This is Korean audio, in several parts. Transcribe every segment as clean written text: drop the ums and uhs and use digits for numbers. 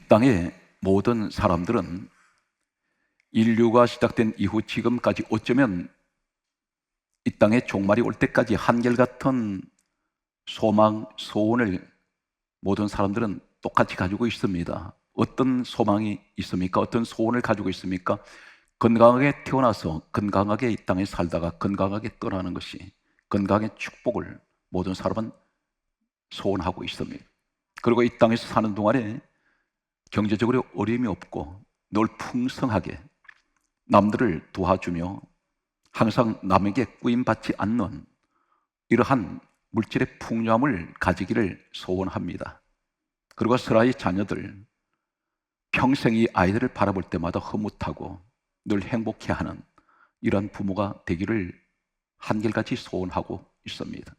땅의 모든 사람들은 인류가 시작된 이후 지금까지 어쩌면 이 땅에 종말이 올 때까지 한결같은 소망, 소원을 모든 사람들은 똑같이 가지고 있습니다. 어떤 소망이 있습니까? 어떤 소원을 가지고 있습니까? 건강하게 태어나서 건강하게 이 땅에 살다가 건강하게 떠나는 것이, 건강의 축복을 모든 사람은 소원하고 있습니다. 그리고 이 땅에서 사는 동안에 경제적으로 어려움이 없고 늘 풍성하게 남들을 도와주며 항상 남에게 꾸임받지 않는 이러한 물질의 풍요함을 가지기를 소원합니다. 그리고 서라의 자녀들, 평생 이 아이들을 바라볼 때마다 흐뭇하고 늘 행복해하는 이러한 부모가 되기를 한결같이 소원하고 있습니다.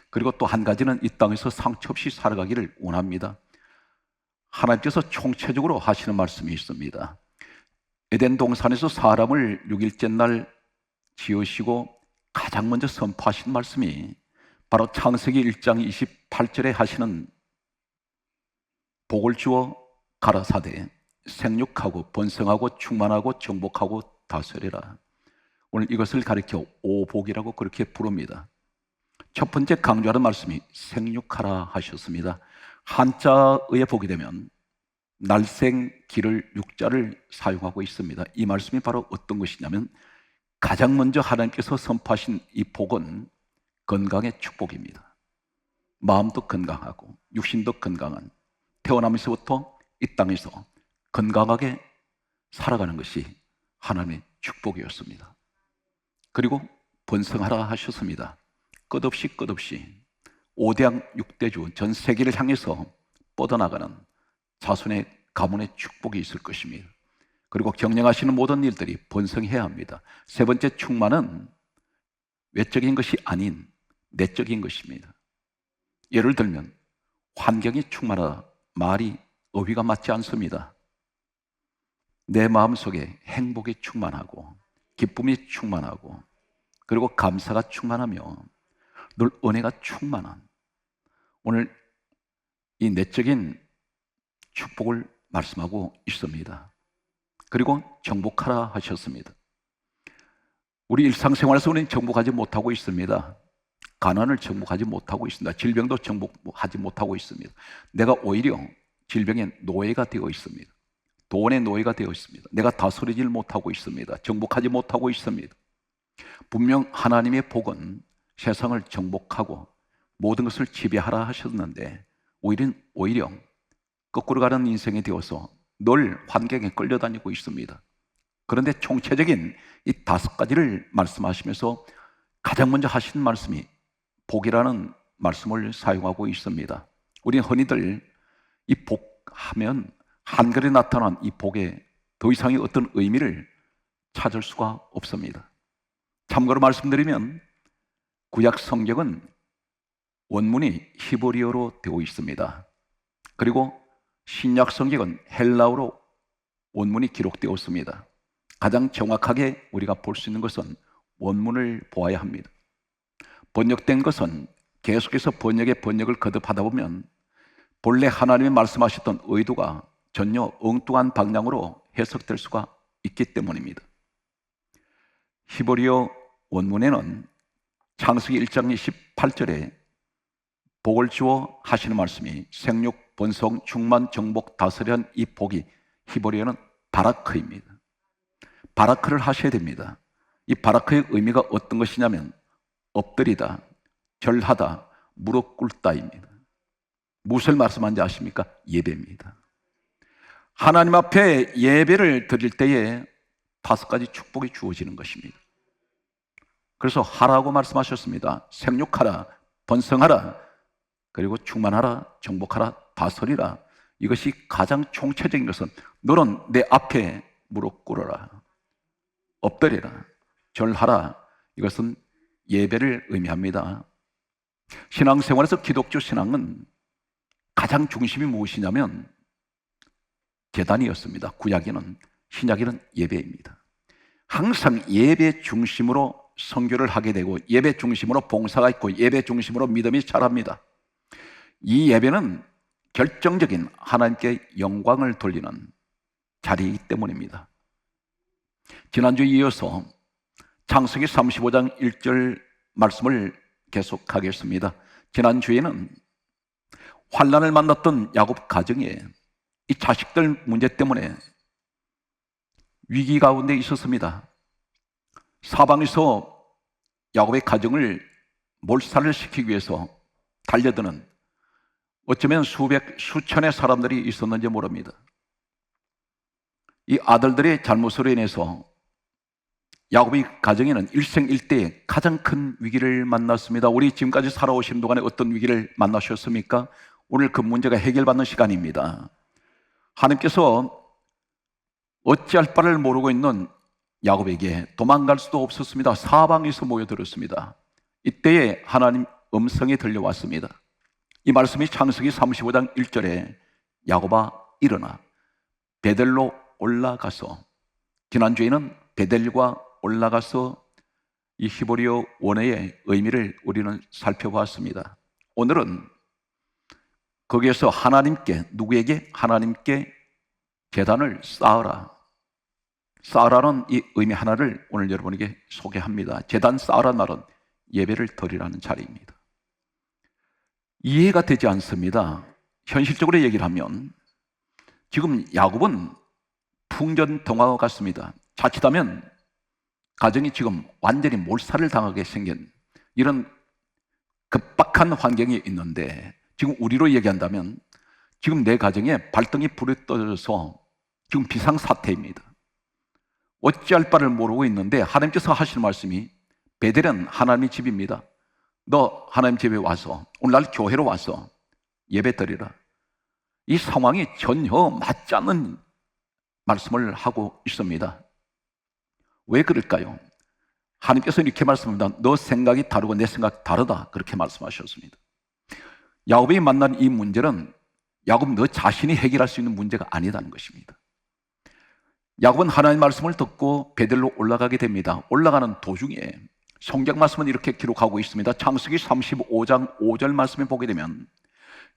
그리고 또 한 가지는 이 땅에서 상처 없이 살아가기를 원합니다. 하나님께서 총체적으로 하시는 말씀이 있습니다. 에덴 동산에서 사람을 6일째 날 지으시고 가장 먼저 선포하신 말씀이 바로 창세기 1장 28절에 하시는 복을 주어 가라사대 생육하고 번성하고 충만하고 정복하고 다스리라. 오늘 이것을 가리켜 오복이라고 그렇게 부릅니다. 첫 번째 강조하는 말씀이 생육하라 하셨습니다. 한자의 복이 되면 날생 기를 육자를 사용하고 있습니다. 이 말씀이 바로 어떤 것이냐면 가장 먼저 하나님께서 선포하신 이 복은 건강의 축복입니다. 마음도 건강하고 육신도 건강한, 태어나면서부터 이 땅에서 건강하게 살아가는 것이 하나님의 축복이었습니다. 그리고 번성하라 하셨습니다. 끝없이 5대양 6대주 전 세계를 향해서 뻗어나가는 자손의 가문의 축복이 있을 것입니다. 그리고 경영하시는 모든 일들이 번성해야 합니다. 세 번째 충만은 외적인 것이 아닌 내적인 것입니다. 예를 들면 환경이 충만하다, 말이 어휘가 맞지 않습니다. 내 마음속에 행복이 충만하고 기쁨이 충만하고 그리고 감사가 충만하며 늘 은혜가 충만한, 오늘 이 내적인 축복을 말씀하고 있습니다. 그리고 정복하라 하셨습니다. 우리 일상생활에서 우리는 정복하지 못하고 있습니다. 가난을 정복하지 못하고 있습니다. 질병도 정복하지 못하고 있습니다. 내가 오히려 질병의 노예가 되어 있습니다. 돈의 노예가 되어 있습니다. 내가 다스리질 못하고 있습니다. 정복하지 못하고 있습니다. 분명 하나님의 복은 세상을 정복하고 모든 것을 지배하라 하셨는데 오히려 거꾸로 가는 인생이 되어서 늘 환경에 끌려다니고 있습니다. 그런데 총체적인 이 5가지를 말씀하시면서 가장 먼저 하신 말씀이 복이라는 말씀을 사용하고 있습니다. 우리는 흔히들 이 복하면 한글에 나타난 이 복에 더 이상의 어떤 의미를 찾을 수가 없습니다. 참고로 말씀드리면 구약 성경은 원문이 히브리어로 되어 있습니다. 그리고 신약 성경은 헬라어로 원문이 기록되었습니다. 가장 정확하게 우리가 볼 수 있는 것은 원문을 보아야 합니다. 번역된 것은 계속해서 번역을 거듭하다 보면 본래 하나님이 말씀하셨던 의도가 전혀 엉뚱한 방향으로 해석될 수가 있기 때문입니다. 히브리어 원문에는 창세기 1장 28절에 복을 주어 하시는 말씀이 생육, 번성, 충만, 정복, 다스리는 이 복이 히브리어는 바라크입니다. 바라크를 하셔야 됩니다. 이 바라크의 의미가 어떤 것이냐면 엎드리다, 절하다, 무릎 꿇다입니다. 무엇을 말씀하는지 아십니까? 예배입니다. 하나님 앞에 예배를 드릴 때에 5가지 축복이 주어지는 것입니다. 그래서 하라고 말씀하셨습니다. 생육하라, 번성하라, 그리고 충만하라, 정복하라, 다스리라. 이것이 가장 총체적인 것은 너는 내 앞에 무릎 꿇어라, 엎드려라, 절하라. 이것은 예배를 의미합니다. 신앙생활에서 기독교 신앙은 가장 중심이 무엇이냐면 제단이었습니다. 구약에는, 신약에는 예배입니다. 항상 예배 중심으로 선교를 하게 되고 예배 중심으로 봉사가 있고 예배 중심으로 믿음이 자랍니다. 이 예배는 결정적인 하나님께 영광을 돌리는 자리이기 때문입니다. 지난주에 이어서 창세기 35장 1절 말씀을 계속하겠습니다. 지난주에는 환난을 만났던 야곱 가정에 이 자식들 문제 때문에 위기 가운데 있었습니다. 사방에서 야곱의 가정을 몰살을 시키기 위해서 달려드는 어쩌면 수천의 사람들이 있었는지 모릅니다. 이 아들들의 잘못으로 인해서 야곱의 가정에는 일생일대에 가장 큰 위기를 만났습니다. 우리 지금까지 살아오신 동안에 어떤 위기를 만나셨습니까? 오늘 그 문제가 해결받는 시간입니다. 하나님께서 어찌할 바를 모르고 있는 야곱에게 도망갈 수도 없었습니다. 사방에서 모여들었습니다. 이때에 하나님 음성이 들려왔습니다. 이 말씀이 창세기 35장 1절에 야곱아 일어나 베델로 올라가서, 지난주에는 베델과 올라가서 이 히브리어 원어의 의미를 우리는 살펴보았습니다. 오늘은 거기에서 하나님께, 누구에게? 하나님께 제단을 쌓으라. 쌓으라는 이 의미 하나를 오늘 여러분에게 소개합니다. 제단 쌓으라는 말은 예배를 드리라는 자리입니다. 이해가 되지 않습니다. 현실적으로 얘기를 하면 지금 야곱은 풍전등화와 같습니다. 자칫하면 가정이 지금 완전히 몰살을 당하게 생긴 이런 급박한 환경이 있는데, 지금 우리로 얘기한다면 지금 내 가정에 발등이 불이 떠져서 지금 비상사태입니다. 어찌할 바를 모르고 있는데 하나님께서 하시는 말씀이, 베델은 하나님의 집입니다. 너 하나님 집에 와서, 오늘날 교회로 와서 예배 드리라. 이 상황이 전혀 맞지 않는 말씀을 하고 있습니다. 왜 그럴까요? 하나님께서 이렇게 말씀합니다. 너 생각이 다르고 내 생각이 다르다, 그렇게 말씀하셨습니다. 야곱이 만난 이 문제는 야곱 너 자신이 해결할 수 있는 문제가 아니다는 것입니다. 야곱은 하나님의 말씀을 듣고 베델로 올라가게 됩니다. 올라가는 도중에 성경 말씀은 이렇게 기록하고 있습니다. 창세기 35장 5절 말씀에 보게 되면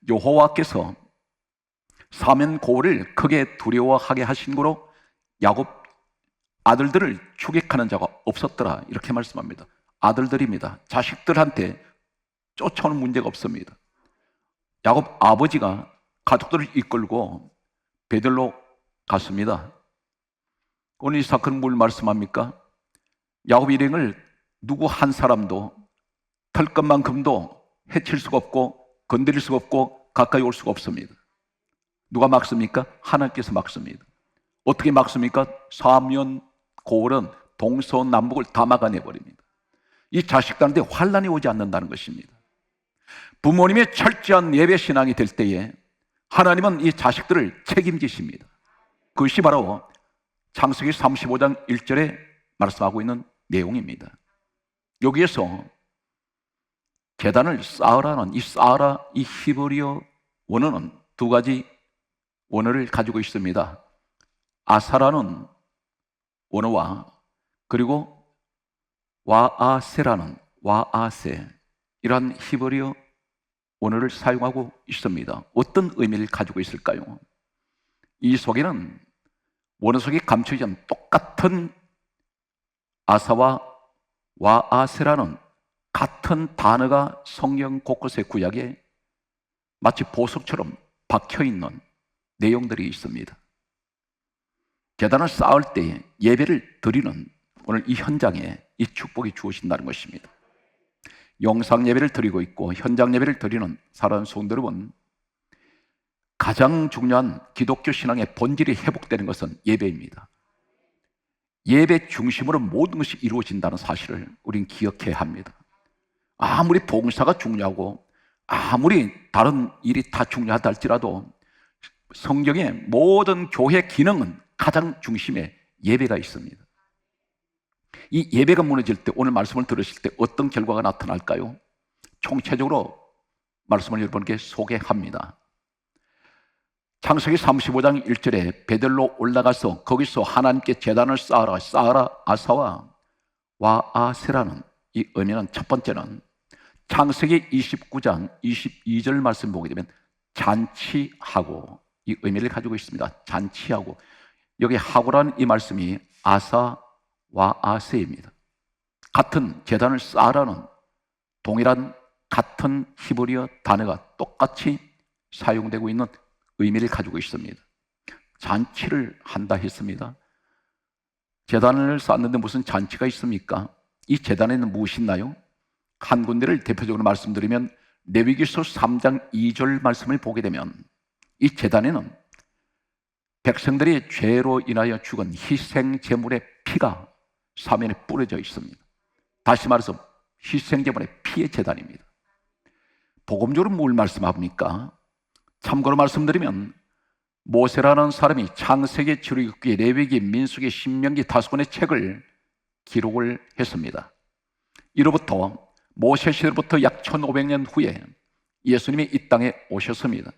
여호와께서 사면고를 크게 두려워하게 하신 거로 야곱 아들들을 추격하는 자가 없었더라, 이렇게 말씀합니다. 아들들입니다. 자식들한테 쫓아오는 문제가 없습니다. 야곱 아버지가 가족들을 이끌고 베델로 갔습니다. 오늘 이 사건은 뭘 말씀합니까? 야곱 일행을 누구 한 사람도 털 것만큼도 해칠 수가 없고 건드릴 수가 없고 가까이 올 수가 없습니다. 누가 막습니까? 하나님께서 막습니다. 어떻게 막습니까? 사면 고을은 동서남북을 다 막아내버립니다. 이 자식들한테 환난이 오지 않는다는 것입니다. 부모님의 철저한 예배 신앙이 될 때에 하나님은 이 자식들을 책임지십니다. 그것이 바로 창세기 35장 1절에 말씀하고 있는 내용입니다. 여기에서 제단을 쌓으라는 이 쌓으라, 이 히브리어 원어는 두 가지 원어를 가지고 있습니다. 아사라는 원어와 그리고 와아세라는 와아세, 이러한 히브리어 원어를 사용하고 있습니다. 어떤 의미를 가지고 있을까요? 이 속에는 원어 속에 감춰져 있는 똑같은 아사와 와아세라는 같은 단어가 성경 곳곳의 구약에 마치 보석처럼 박혀있는 내용들이 있습니다. 제단을 쌓을 때 예배를 드리는 오늘 이 현장에 이 축복이 주어진다는 것입니다. 영상 예배를 드리고 있고 현장 예배를 드리는 사랑하는 성도 여러분, 가장 중요한 기독교 신앙의 본질이 회복되는 것은 예배입니다. 예배 중심으로 모든 것이 이루어진다는 사실을 우리는 기억해야 합니다. 아무리 봉사가 중요하고 아무리 다른 일이 다 중요하다 할지라도 성경의 모든 교회 기능은 가장 중심에 예배가 있습니다. 이 예배가 무너질 때, 오늘 말씀을 들으실 때 어떤 결과가 나타날까요? 총체적으로 말씀을 여러분께 소개합니다. 창세기 35장 1절에 베델로 올라가서 거기서 하나님께 제단을 쌓아라, 쌓아라 아사와 와아세라는 이 의미는, 첫 번째는 창세기 29장 22절 말씀 보게 되면 잔치하고 이 의미를 가지고 있습니다. 잔치하고, 여기 하고라는 이 말씀이 아사와 아세입니다. 같은 제단을 쌓으라는 동일한 같은 히브리어 단어가 똑같이 사용되고 있는 의미를 가지고 있습니다. 잔치를 한다 했습니다. 제단을 쌓는데 무슨 잔치가 있습니까? 이 제단에는 무엇이 있나요? 한 군데를 대표적으로 말씀드리면 레위기서 3장 2절 말씀을 보게 되면 이 제단에는 백성들이 죄로 인하여 죽은 희생 제물의 피가 사면에 뿌려져 있습니다. 다시 말해서 희생 제물의 피의 제단입니다. 복음적으로 뭘 말씀합니까? 참고로 말씀드리면 모세라는 사람이 창세기, 출애굽기, 레위기, 민수기, 신명기 5권의 책을 기록을 했습니다. 이로부터 모세 시대로부터 약 1500년 후에 예수님이 이 땅에 오셨습니다.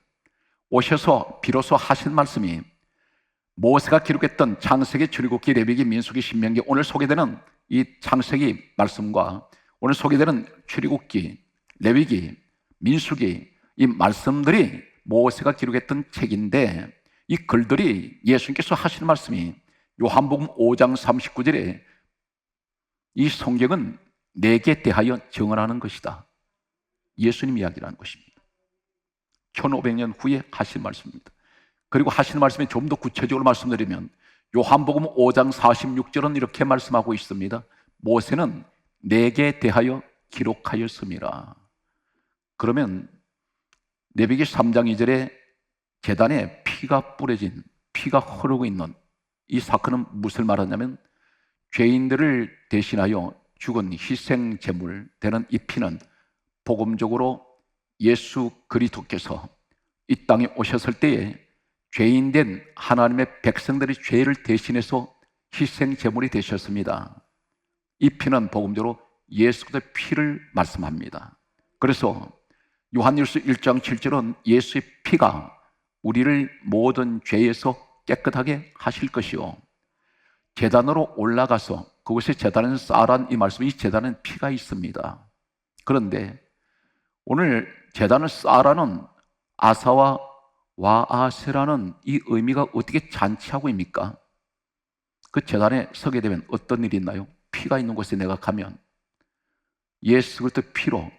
오셔서 비로소 하신 말씀이 모세가 기록했던 창세기, 출애굽기, 레위기, 민수기, 신명기, 오늘 소개되는 이 창세기 말씀과 오늘 소개되는 출애굽기, 레위기, 민수기, 이 말씀들이 모세가 기록했던 책인데 이 글들이 예수님께서 하시는 말씀이 요한복음 5장 39절에 이 성경은 내게 대하여 증언하는 것이다. 예수님 이야기라는 것입니다. 1500년 후에 하신 말씀입니다. 그리고 하시는 말씀이 좀 더 구체적으로 말씀드리면 요한복음 5장 46절은 이렇게 말씀하고 있습니다. 모세는 내게 대하여 기록하였음이라. 그러면 레위기 3장 2절에 제단에 피가 뿌려진, 피가 흐르고 있는 이 사건은 무엇을 말하냐면 죄인들을 대신하여 죽은 희생 제물 되는 이 피는 복음적으로 예수 그리스도께서 이 땅에 오셨을 때에 죄인된 하나님의 백성들의 죄를 대신해서 희생 제물이 되셨습니다. 이 피는 복음적으로 예수 그리스도의 피를 말씀합니다. 그래서 요한일서 1장 7절은 예수의 피가 우리를 모든 죄에서 깨끗하게 하실 것이요, 제단으로 올라가서 그곳에 제단에서 쌓으란 이 말씀이, 이 제단에는 피가 있습니다. 그런데 오늘 제단을 쌓으라는 아사와 와아세라는 이 의미가 어떻게 잔치하고입니까? 그 제단에 서게 되면 어떤 일이 있나요? 피가 있는 곳에 내가 가면 예수 그리스도의 피로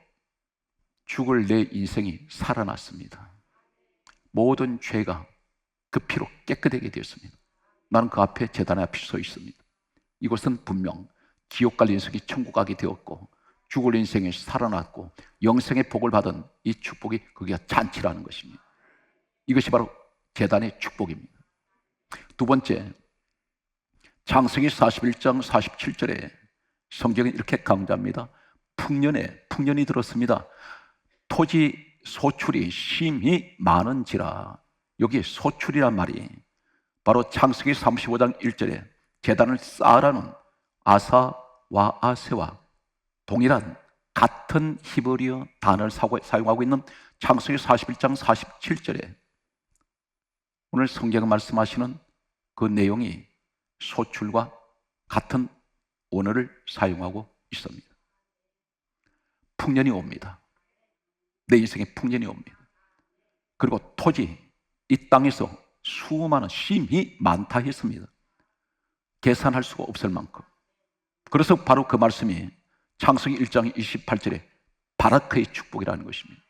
죽을 내 인생이 살아났습니다. 모든 죄가 그 피로 깨끗하게 되었습니다. 나는 그 앞에 제단 앞에 서 있습니다. 이곳은 분명 지옥 갈 인생이 천국 가게 되었고 죽을 인생이 살아났고 영생의 복을 받은 이 축복이 그게 잔치라는 것입니다. 이것이 바로 제단의 축복입니다. 두 번째, 창세기 41장 47절에 성경은 이렇게 강조합니다. 풍년이 들었습니다. 토지 소출이 심히 많은지라. 여기 소출이란 말이 바로 창세기 35장 1절에 제단을 쌓으라는 아사와 아세와 동일한 같은 히브리어 단어를 사용하고 있는 창세기 41장 47절에 오늘 성경이 말씀하시는 그 내용이 소출과 같은 언어를 사용하고 있습니다. 풍년이 옵니다. 내 인생에 풍년이 옵니다. 그리고 토지, 이 땅에서 수많은 심히 많다 했습니다. 계산할 수가 없을 만큼. 그래서 바로 그 말씀이 창세기 1장 28절에 바라크의 축복이라는 것입니다.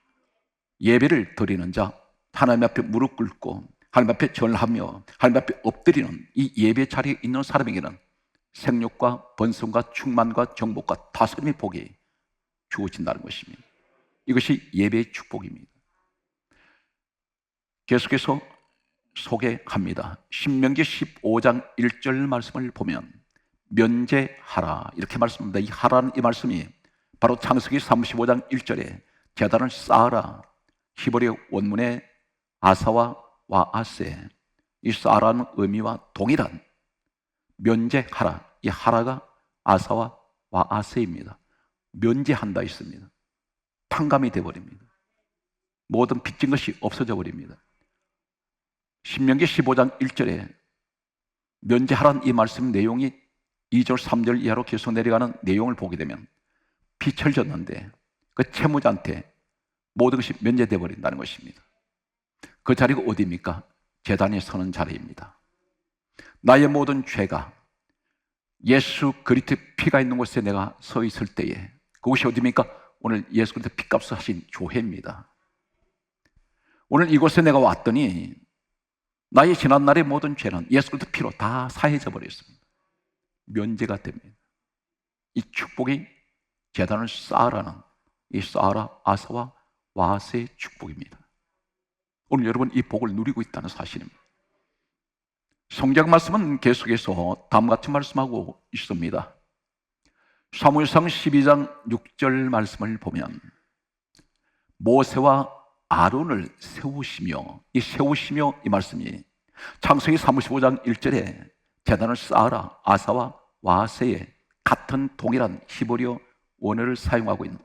예배를 드리는 자, 하나님 앞에 무릎 꿇고 하나님 앞에 절하며 하나님 앞에 엎드리는 이 예배 자리에 있는 사람에게는 생육과 번성과 충만과 정복과 다스림의 복이 주어진다는 것입니다. 이것이 예배의 축복입니다. 계속해서 소개합니다. 신명기 15장 1절 말씀을 보면 면제하라 이렇게 말씀합니다. 이 하라는 이 말씀이 바로 창세기 35장 1절에 제단을 쌓아라, 히브리 원문의 아사와 와아세, 이 쌓아라는 의미와 동일한 면제하라, 이 하라가 아사와 와아세입니다. 면제한다 있습니다. 탕감이 되어버립니다. 모든 빚진 것이 없어져 버립니다. 신명기 15장 1절에 면제하라는 이 말씀 내용이 2절 3절 이하로 계속 내려가는 내용을 보게 되면 빚을 졌는데 그 채무자한테 모든 것이 면제되어 버린다는 것입니다. 그 자리가 어디입니까? 제단에 서는 자리입니다. 나의 모든 죄가 예수 그리스도의 피가 있는 곳에 내가 서 있을 때에, 그곳이 어디입니까? 오늘 예수 그리스도 피값을 하신 교회입니다. 오늘 이곳에 내가 왔더니 나의 지난날의 모든 죄는 예수 그리스도 피로 다 사해져 버렸습니다. 면제가 됩니다. 이 축복이 제단을 쌓으라는 이 쌓아라 아사와 와세의 축복입니다. 오늘 여러분 이 복을 누리고 있다는 사실입니다. 성경 말씀은 계속해서 다음과 같이 말씀하고 있습니다. 사무엘상 12장 6절 말씀을 보면 모세와 아론을 세우시며, 이 세우시며 이 말씀이 창세기 35장 1절에 제단을 쌓아라 아사와 와세의 같은 동일한 히브리어 원어를 사용하고 있는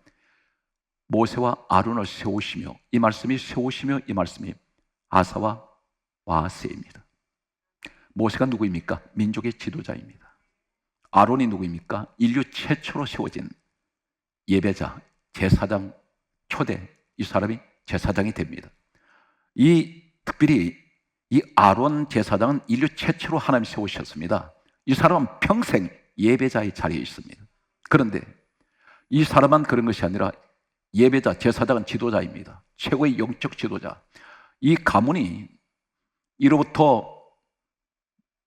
모세와 아론을 세우시며, 이 말씀이 세우시며 이 말씀이 아사와 와세입니다. 모세가 누구입니까? 민족의 지도자입니다. 아론이 누구입니까? 인류 최초로 세워진 예배자, 제사장, 초대, 이 사람이 제사장이 됩니다. 특별히 이 아론 제사장은 인류 최초로 하나님이 세우셨습니다. 이 사람은 평생 예배자의 자리에 있습니다. 그런데 이 사람만 그런 것이 아니라 예배자, 제사장은 지도자입니다. 최고의 영적 지도자. 이 가문이 이로부터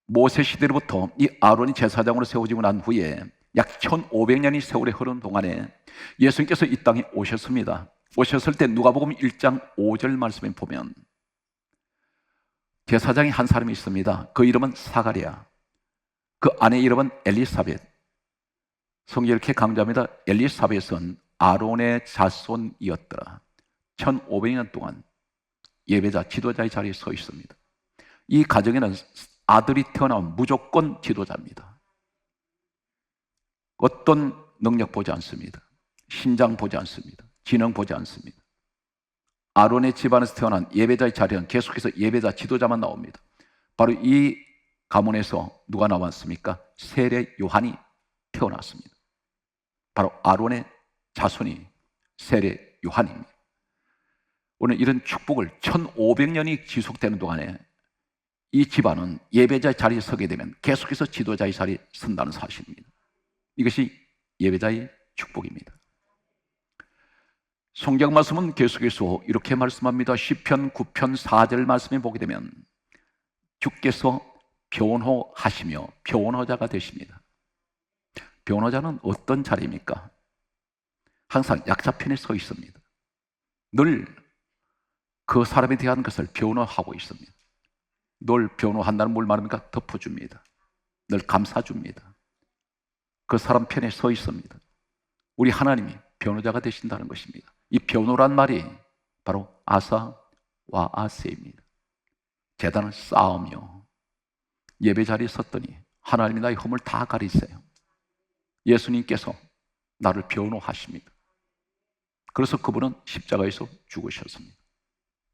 모세 시대로부터 이 아론이 제사장으로 세워지고 난 후에 약 1500년이 세월이 흐른 동안에 예수님께서 이 땅에 오셨습니다. 오셨을 때 누가복음 1장 5절 말씀에 보면 제사장이 한 사람이 있습니다. 그 이름은 사가랴, 그 아내 이름은 엘리사벳. 성경이 이렇게 강조합니다. 엘리사벳은 아론의 자손이었더라. 1500년 동안 예배자, 지도자의 자리에 서 있습니다. 이 가정에는 아들이 태어나면 무조건 지도자입니다. 어떤 능력 보지 않습니다. 신장 보지 않습니다. 지능 보지 않습니다. 아론의 집안에서 태어난 예배자의 자리는 계속해서 예배자, 지도자만 나옵니다. 바로 이 가문에서 누가 나왔습니까? 세례 요한이 태어났습니다. 바로 아론의 자손이 세례 요한입니다. 오늘 이런 축복을 1500년이 지속되는 동안에 이 집안은 예배자의 자리에 서게 되면 계속해서 지도자의 자리에 선다는 사실입니다. 이것이 예배자의 축복입니다. 성경 말씀은 계속해서 이렇게 말씀합니다. 시편 9편 4절 말씀에 보게 되면 주께서 변호하시며 변호자가 되십니다. 변호자는 어떤 자리입니까? 항상 약자편에 서 있습니다. 늘 그 사람에 대한 것을 변호하고 있습니다. 늘 변호한다는 뭘 말합니까? 덮어줍니다. 늘 감싸줍니다. 그 사람 편에 서 있습니다. 우리 하나님이 변호자가 되신다는 것입니다. 이 변호란 말이 바로 아사와 아세입니다. 제단을 쌓으며 예배 자리에 섰더니 하나님이 나의 허물 다 가리세요. 예수님께서 나를 변호하십니다. 그래서 그분은 십자가에서 죽으셨습니다.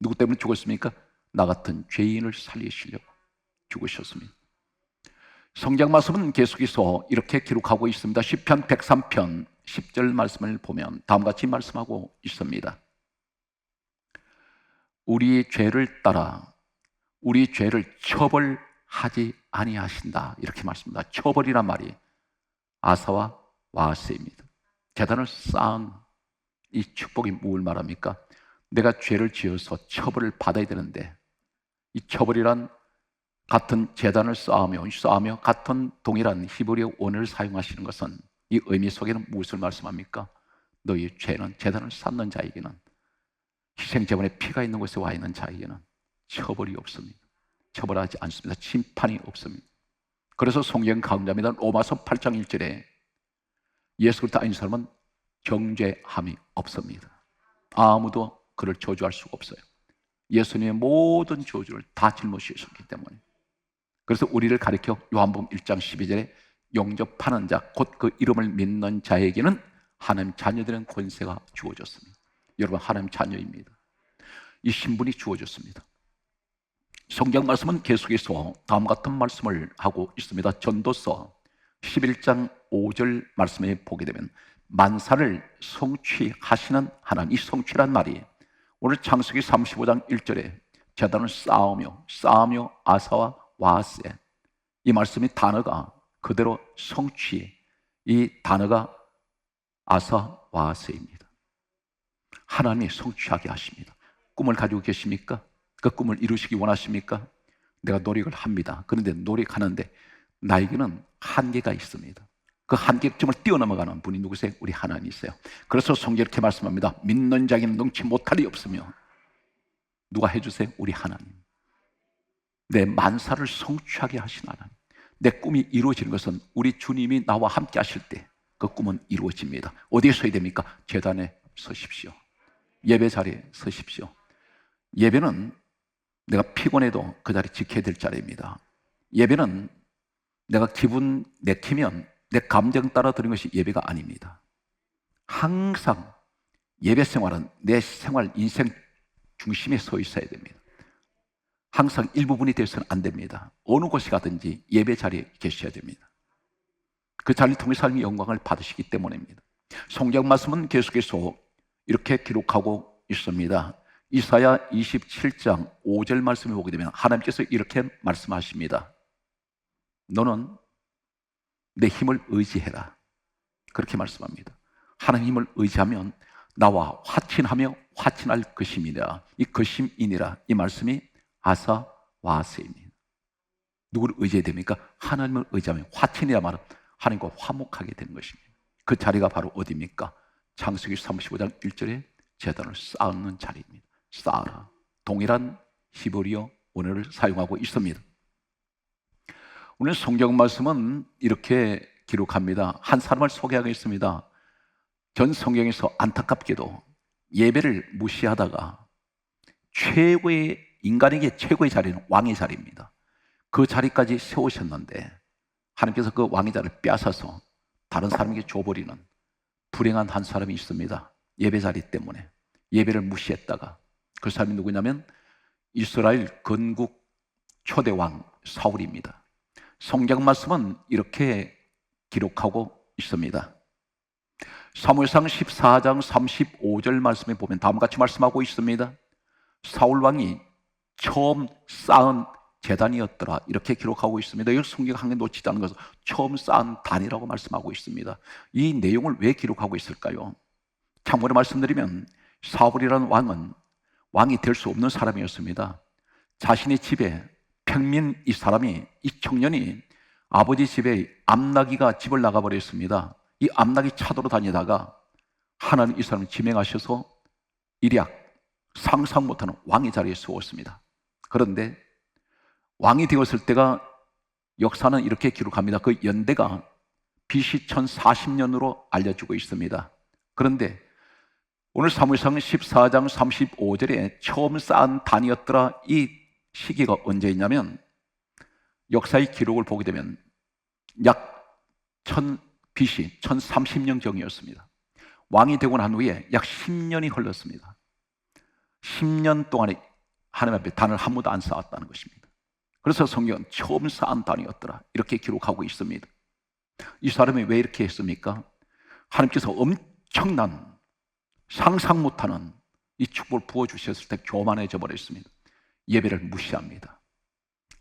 누구 때문에 죽었습니까? 나 같은 죄인을 살리시려고 죽으셨습니다. 성경 말씀은 계속해서 이렇게 기록하고 있습니다. 시편 103편 10절 말씀을 보면 다음과 같이 말씀하고 있습니다. 우리 죄를 따라 우리 죄를 처벌하지 아니하신다, 이렇게 말씀합니다. 처벌이란 말이 아사와 와세입니다. 제단을 쌓은 이 축복이 뭘 말합니까? 내가 죄를 지어서 처벌을 받아야 되는데 이 처벌이란 같은 제단을 쌓으며 같은 동일한 히브리어 원어를 사용하시는 것은 이 의미 속에는 무엇을 말씀합니까? 너희 죄는 제단을 쌓는 자에게는, 희생제물의 피가 있는 곳에 와 있는 자에게는 처벌이 없습니다. 처벌하지 않습니다. 심판이 없습니다. 그래서 성경 강조합니다. 로마서 8장 1절에 예수 그리스도 아닌 사람은 정죄함이 없습니다. 아무도 그를 저주할 수가 없어요. 예수님의 모든 저주를 다 짊어지셨기 때문에. 그래서 우리를 가리켜 요한복음 1장 12절에 영접하는 자, 곧 그 이름을 믿는 자에게는 하나님 자녀되는 권세가 주어졌습니다. 여러분, 하나님 자녀입니다. 이 신분이 주어졌습니다. 성경 말씀은 계속해서 다음 같은 말씀을 하고 있습니다. 전도서 11장 5절 말씀에 보게 되면 만사를 성취하시는 하나님, 이 성취란 말이 오늘 창세기 35장 1절에 제단을 쌓으며 아사와 와세. 이 말씀이 단어가 그대로 성취, 이 단어가 아사 와세입니다. 하나님이 성취하게 하십니다. 꿈을 가지고 계십니까? 그 꿈을 이루시기 원하십니까? 내가 노력을 합니다. 그런데 노력하는데 나에게는 한계가 있습니다. 그 한계점을 뛰어넘어가는 분이 누구세요? 우리 하나님이세요. 그래서 성경이 이렇게 말씀합니다. 믿는 자에게는 능치 못할 리 없으며. 누가 해주세요? 우리 하나님. 내 만사를 성취하게 하신 하나님. 내 꿈이 이루어지는 것은 우리 주님이 나와 함께 하실 때 그 꿈은 이루어집니다. 어디에 서야 됩니까? 제단에 서십시오. 예배 자리에 서십시오. 예배는 내가 피곤해도 그 자리 지켜야 될 자리입니다. 예배는 내가 기분 내키면 내 감정 따라 드리는 것이 예배가 아닙니다. 항상 예배 생활은 내 생활, 인생 중심에 서 있어야 됩니다. 항상 일부분이 되어서는 안 됩니다. 어느 곳에 가든지 예배 자리에 계셔야 됩니다. 그 자리를 통해서 하나님의 영광을 받으시기 때문입니다. 성경 말씀은 계속해서 이렇게 기록하고 있습니다. 이사야 27장 5절 말씀을 보게 되면 하나님께서 이렇게 말씀하십니다. 너는 내 힘을 의지해라. 그렇게 말씀합니다. 하나님 힘을 의지하면 나와 화친하며 화친할 것임이니라. 이 것임이니라. 이 말씀이 아사 와세입니다. 누구를 의지해야 됩니까? 하나님을 의지하면 화친이라 말은 하나님과 화목하게 되는 것입니다. 그 자리가 바로 어디입니까? 창세기 35장 1절에 제단을 쌓는 자리입니다. 쌓아라. 동일한 히브리어 원어를 사용하고 있습니다. 오늘 성경 말씀은 이렇게 기록합니다. 한 사람을 소개하겠습니다. 전 성경에서 안타깝게도 예배를 무시하다가 인간에게 최고의 자리는 왕의 자리입니다. 그 자리까지 세우셨는데 하나님께서 그 왕의 자리를 빼앗아서 다른 사람에게 줘버리는 불행한 한 사람이 있습니다. 예배 자리 때문에 예배를 무시했다가 그 사람이 누구냐면 이스라엘 건국 초대 왕 사울입니다. 성경 말씀은 이렇게 기록하고 있습니다. 사무엘상 14장 35절 말씀에 보면 다음과 같이 말씀하고 있습니다. 사울 왕이 처음 쌓은 제단이었더라. 이렇게 기록하고 있습니다. 여기 성경 한 개 놓치지 않은 것은 처음 쌓은 단이라고 말씀하고 있습니다. 이 내용을 왜 기록하고 있을까요? 참고로 말씀드리면 사울이라는 왕은 왕이 될 수 없는 사람이었습니다. 자신의 집에 평민 이 청년이 아버지 집에 암나기가 집을 나가버렸습니다. 이 암나기 차도로 다니다가 하나님 이 사람을 지명하셔서 일약 상상 못하는 왕의 자리에 세웠습니다. 그런데 왕이 되었을 때가 역사는 이렇게 기록합니다. 그 연대가 BC 1040년으로 알려지고 있습니다. 그런데 오늘 사무엘상 14장 35절에 처음 쌓은 단이었더라. 이 시기가 언제였냐면 역사의 기록을 보게 되면 약 BC 1030년경이었습니다. 왕이 되고 난 후에 약 10년이 흘렀습니다. 10년 동안에 하나님 앞에 단을 한 번도 안 쌓았다는 것입니다. 그래서 성경은 처음 쌓은 단이었더라. 이렇게 기록하고 있습니다. 이 사람이 왜 이렇게 했습니까? 하나님께서 엄청난 상상 못하는 이 축복을 부어주셨을 때 교만해져 버렸습니다. 예배를 무시합니다.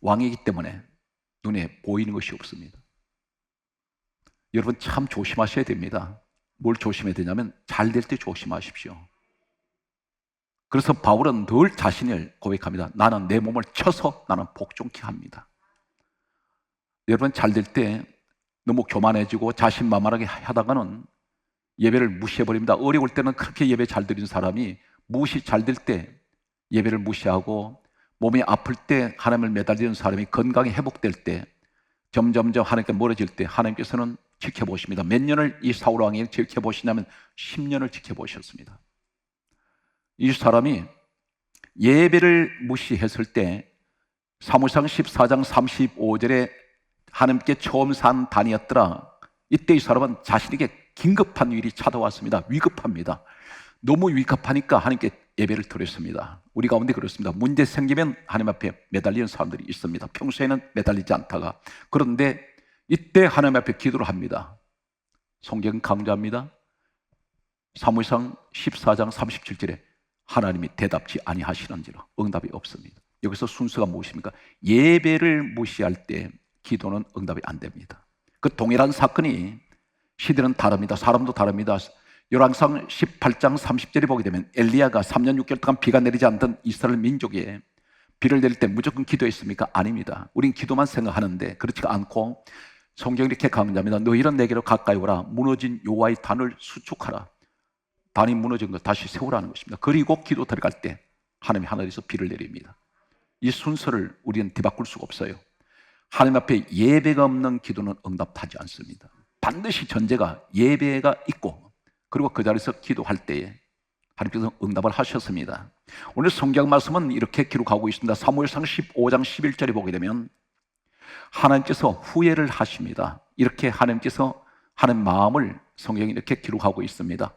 왕이기 때문에 눈에 보이는 것이 없습니다. 여러분 참 조심하셔야 됩니다. 뭘 조심해야 되냐면 잘 될 때 조심하십시오. 그래서 바울은 늘 자신을 고백합니다. 나는 내 몸을 쳐서 나는 복종케 합니다. 여러분 잘 될 때 너무 교만해지고 자신만만하게 하다가는 예배를 무시해버립니다. 어려울 때는 그렇게 예배 잘 드리는 사람이 잘 될 때 예배를 무시하고 몸이 아플 때 하나님을 매달리는 사람이 건강이 회복될 때 점점점 하나님께 멀어질 때 하나님께서는 지켜보십니다. 몇 년을 이 사울 왕이 지켜보시냐면 10년을 지켜보셨습니다. 이 사람이 예배를 무시했을 때 사무엘상 14장 35절에 하나님께 처음 산 단이었더라. 이때 이 사람은 자신에게 긴급한 일이 찾아왔습니다. 위급합니다. 너무 위급하니까 하나님께 예배를 드렸습니다. 우리 가운데 그렇습니다. 문제 생기면 하나님 앞에 매달리는 사람들이 있습니다. 평소에는 매달리지 않다가. 그런데 이때 하나님 앞에 기도를 합니다. 성경 강조합니다. 사무엘상 14장 37절에 하나님이 대답지 아니하시는지라. 응답이 없습니다. 여기서 순서가 무엇입니까? 예배를 무시할 때 기도는 응답이 안 됩니다. 그 동일한 사건이 시대는 다릅니다. 사람도 다릅니다. 열왕상 18장 30절에 보게 되면 엘리야가 3년 6개월 동안 비가 내리지 않던 이스라엘 민족에 비를 내릴 때 무조건 기도했습니까? 아닙니다. 우린 기도만 생각하는데 그렇지가 않고 성경이 이렇게 강조합니다. 너희는 내게로 가까이 오라. 무너진 여호와의 단을 수축하라. 단이 무너진 것 다시 세우라는 것입니다. 그리고 기도 들어갈 때 하나님이 하늘에서 비를 내립니다. 이 순서를 우리는 뒤바꿀 수가 없어요. 하나님 앞에 예배가 없는 기도는 응답하지 않습니다. 반드시 전제가 예배가 있고 그리고 그 자리에서 기도할 때에 하나님께서 응답을 하셨습니다. 오늘 성경 말씀은 이렇게 기록하고 있습니다. 사무엘상 15장 11절에 보게 되면 하나님께서 후회를 하십니다. 이렇게 하나님께서 하는 마음을 성경이 이렇게 기록하고 있습니다.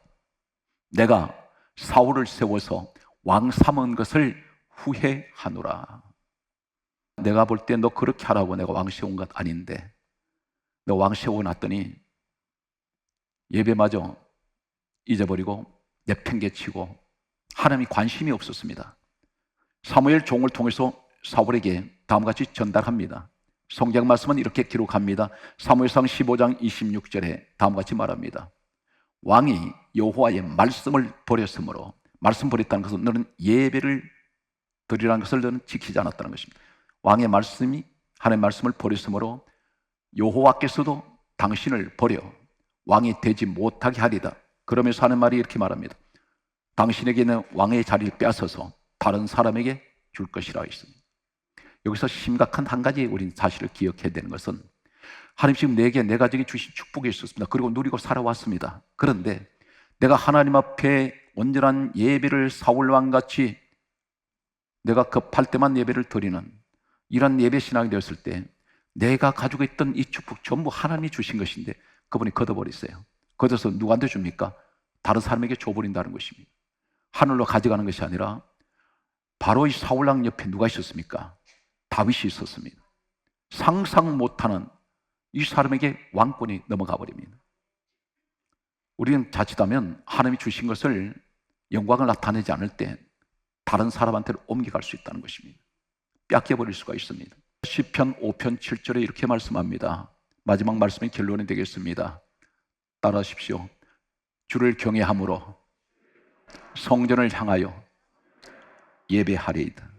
내가 사울을 세워서 왕 삼은 것을 후회하노라. 내가 볼 때 너 그렇게 하라고 내가 왕 세운 것 아닌데 너 왕 세워놨더니 예배마저 잊어버리고 내팽개치고 하나님이 관심이 없었습니다. 사무엘 종을 통해서 사울에게 다음과 같이 전달합니다. 성경 말씀은 이렇게 기록합니다. 사무엘상 15장 26절에 다음과 같이 말합니다. 왕이 여호와의 말씀을 버렸으므로, 말씀 버렸다는 것은 너는 예배를 드리라는 것을 너는 지키지 않았다는 것입니다. 왕의 말씀이 하나님의 말씀을 버렸으므로 여호와께서도 당신을 버려 왕이 되지 못하게 하리다. 그러면서 하는 말이 이렇게 말합니다. 당신에게는 왕의 자리를 빼앗아서 다른 사람에게 줄 것이라 했습니다. 여기서 심각한 한 가지 우리는 사실을 기억해야 되는 것은 하나님 지금 내게 내 가정에 주신 축복이 있었습니다. 그리고 누리고 살아왔습니다. 그런데 내가 하나님 앞에 온전한 예배를 사울왕같이 내가 급할 때만 예배를 드리는 이런 예배 신앙이 되었을 때 내가 가지고 있던 이 축복 전부 하나님이 주신 것인데 그분이 걷어버리세요. 걷어서 누구한테 줍니까? 다른 사람에게 줘버린다는 것입니다. 하늘로 가져가는 것이 아니라 바로 이 사울왕 옆에 누가 있었습니까? 다윗이 있었습니다. 상상 못하는 이 사람에게 왕권이 넘어가 버립니다. 우리는 자칫하면 하나님이 주신 것을 영광을 나타내지 않을 때 다른 사람한테 옮겨갈 수 있다는 것입니다. 뺏겨버릴 수가 있습니다. 시편 5편 7절에 이렇게 말씀합니다. 마지막 말씀이 결론이 되겠습니다. 따라하십시오. 주를 경외함으로 성전을 향하여 예배하리이다.